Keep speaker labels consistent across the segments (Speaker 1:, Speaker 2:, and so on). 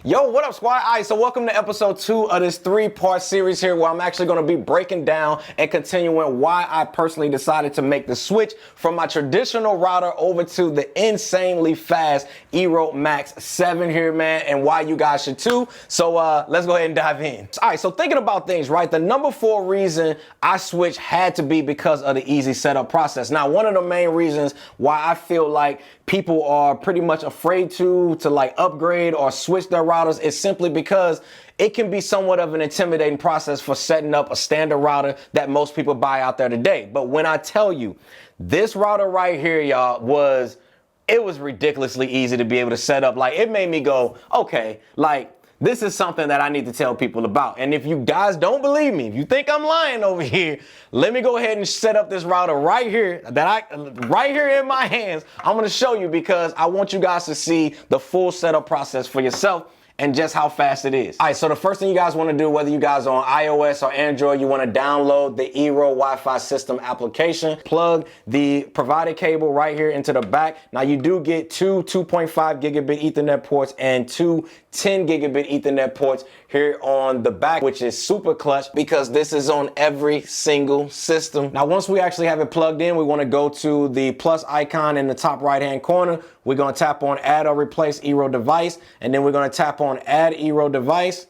Speaker 1: Yo, what up, squad? All right, so welcome to episode 2 of this 3-part series here where I'm actually going to be breaking down and continuing why I personally decided to make the switch from my traditional router over to the insanely fast eero Max 7 here, man, and why you guys should too. So let's go ahead and dive in. All right, so thinking about things, right? The number 4 reason I switched had to be because of the easy setup process. Now, one of the main reasons why I feel like people are pretty much afraid to like upgrade or switch their routers is simply because it can be somewhat of an intimidating process for setting up a standard router that most people buy out there today. But when I tell you this router right here, y'all, it was ridiculously easy to be able to set up. Like, it made me go, okay, like, this is something that I need to tell people about. And if you guys don't believe me, if you think I'm lying over here, let me go ahead and set up this router right here right here in my hands. I'm gonna show you because I want you guys to see the full setup process for yourself and just how fast it is. All right, so the first thing you guys want to do, whether you guys are on iOS or Android, you want to download the eero Wi-Fi system application, plug the provided cable right here into the back. Now you do get two 2.5 gigabit Ethernet ports and two 10 gigabit Ethernet ports here on the back, which is super clutch because this is on every single system. Now, once we actually have it plugged in, we want to go to the plus icon in the top right-hand corner. We're going to tap on add or replace eero device, and then we're going to tap on add eero device.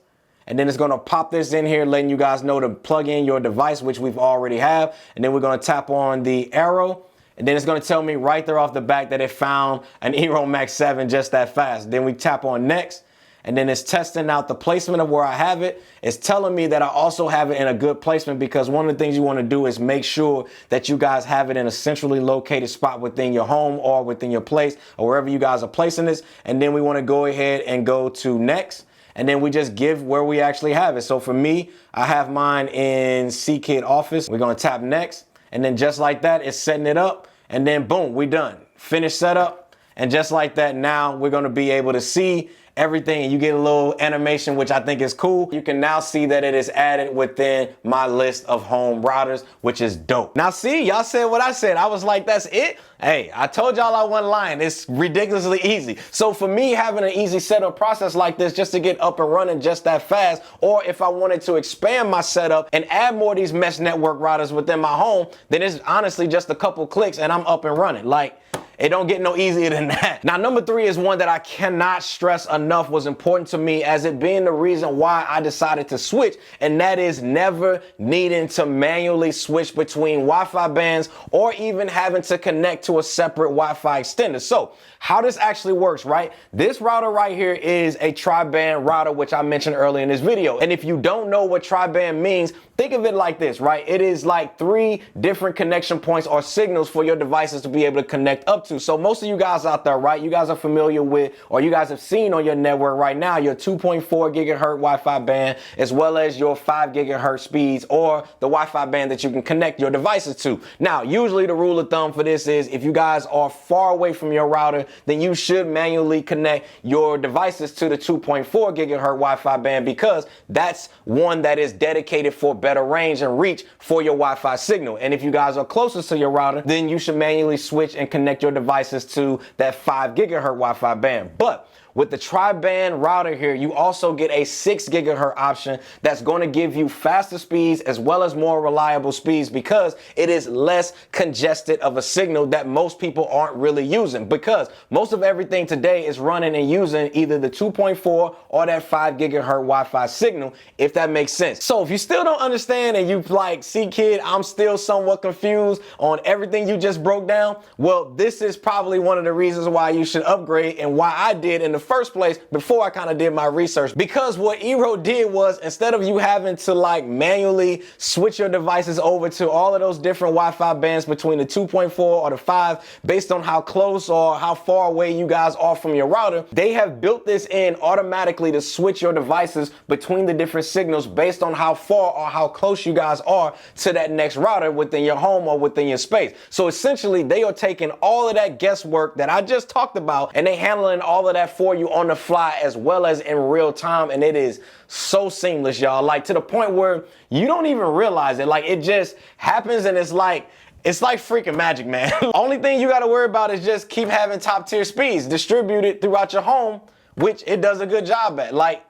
Speaker 1: And then it's going to pop this in here, letting you guys know to plug in your device, which we've already have. And then we're going to tap on the arrow. And then it's going to tell me right there off the back that it found an eero Max 7 just that fast. Then we tap on next. And then it's testing out the placement of where I have it. It's telling me that I also have it in a good placement because one of the things you want to do is make sure that you guys have it in a centrally located spot within your home or within your place or wherever you guys are placing this. And then we want to go ahead and go to next. And then we just give where we actually have it. So for me, I have mine in CKid office. We're going to tap next. And then just like that, it's setting it up. And then boom, we done. Finish setup. And just like that, now we're going to be able to see everything, and you get a little animation, which I think is cool. You can now see that it is added within my list of home routers, which is dope. Now see, y'all said what I said. I was like, that's it? Hey, I told y'all I wasn't lying. It's ridiculously easy. So for me, having an easy setup process like this just to get up and running just that fast, or if I wanted to expand my setup and add more of these mesh network routers within my home, then it's honestly just a couple clicks and I'm up and running. Like, it don't get no easier than that. Now, number 3 is one that I cannot stress enough was important to me as it being the reason why I decided to switch, and that is never needing to manually switch between Wi-Fi bands or even having to connect to a separate Wi-Fi extender. So how this actually works, right? This router right here is a tri-band router, which I mentioned earlier in this video. And if you don't know what tri-band means, think of it like this, right? It is like 3 different connection points or signals for your devices to be able to connect up to. So most of you guys out there, right, you guys are familiar with, or you guys have seen on your network right now, your 2.4 gigahertz Wi-Fi band, as well as your 5 gigahertz speeds or the Wi-Fi band that you can connect your devices to. Now, usually the rule of thumb for this is if you guys are far away from your router, then you should manually connect your devices to the 2.4 gigahertz Wi-Fi band because that's one that is dedicated for better range and reach for your Wi-Fi signal. And if you guys are closest to your router, then you should manually switch and connect your devices to that 5 gigahertz Wi-Fi band. But with the tri-band router here, you also get a 6 gigahertz option that's going to give you faster speeds as well as more reliable speeds because it is less congested of a signal that most people aren't really using, because most of everything today is running and using either the 2.4 or that 5 gigahertz Wi-Fi signal, if that makes sense. So if you still don't understand and you like, CKid, I'm still somewhat confused on everything you just broke down, well, this is probably one of the reasons why you should upgrade and why I did in the first place before I kind of did my research. Because what eero did was, instead of you having to like manually switch your devices over to all of those different Wi-Fi bands between the 2.4 or the 5 based on how close or how far away you guys are from your router, they have built this in automatically to switch your devices between the different signals based on how far or how close you guys are to that next router within your home or within your space. So essentially they are taking all of that guesswork that I just talked about and they handling all of that for you on the fly as well as in real time, and it is so seamless, y'all, like to the point where you don't even realize it. Like, it just happens and it's like freaking magic, man. Only thing you got to worry about is just keep having top tier speeds distributed throughout your home which it does a good job at. Like,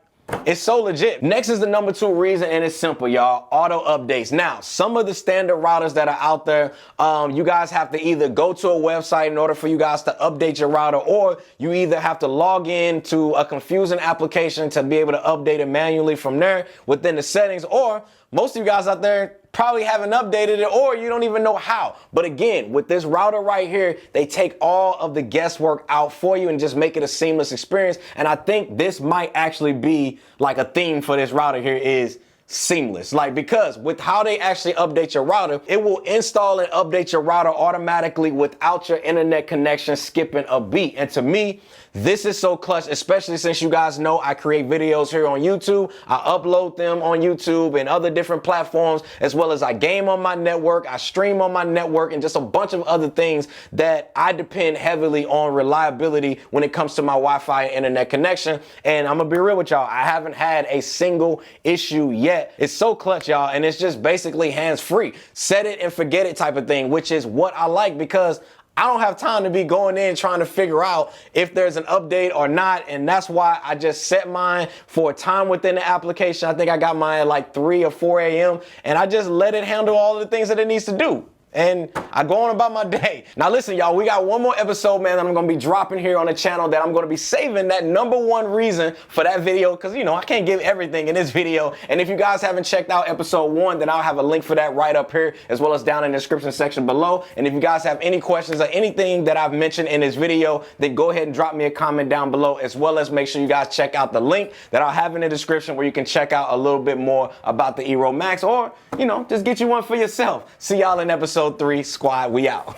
Speaker 1: it's so legit. Next is the number 2 reason, and it's simple, y'all. Auto updates. Now, some of the standard routers that are out there, you guys have to either go to a website in order for you guys to update your router, or you either have to log in to a confusing application to be able to update it manually from there within the settings, or most of you guys out there probably haven't updated it, or you don't even know how. But again, with this router right here, they take all of the guesswork out for you and just make it a seamless experience. And I think this might actually be like a theme for this router here is seamless. Like, because with how they actually update your router, it will install and update your router automatically without your internet connection skipping a beat. And to me, this is so clutch, especially since you guys know I create videos here on YouTube. I upload them on YouTube and other different platforms, as well as I game on my network, I stream on my network, and just a bunch of other things that I depend heavily on reliability when it comes to my Wi-Fi and internet connection. And I'm gonna be real with y'all, I haven't had a single issue yet. It's so clutch, y'all, and it's just basically hands-free. Set it and forget it type of thing, which is what I like, because I don't have time to be going in trying to figure out if there's an update or not. And that's why I just set mine for a time within the application. I think I got mine at like 3 or 4 a.m. and I just let it handle all of the things that it needs to do. And I go on about my day. Now listen, y'all, we got one more episode, man, that I'm gonna be dropping here on the channel, that I'm gonna be saving that number 1 reason for that video, because, you know, I can't give everything in this video. And if you guys haven't checked out episode 1, then I'll have a link for that right up here, as well as down in the description section below. And if you guys have any questions or anything that I've mentioned in this video, then go ahead and drop me a comment down below, as well as make sure you guys check out the link that I'll have in the description, where you can check out a little bit more about the eero Max, or, you know, just get you one for yourself. See y'all in episode 3. Squad, we out.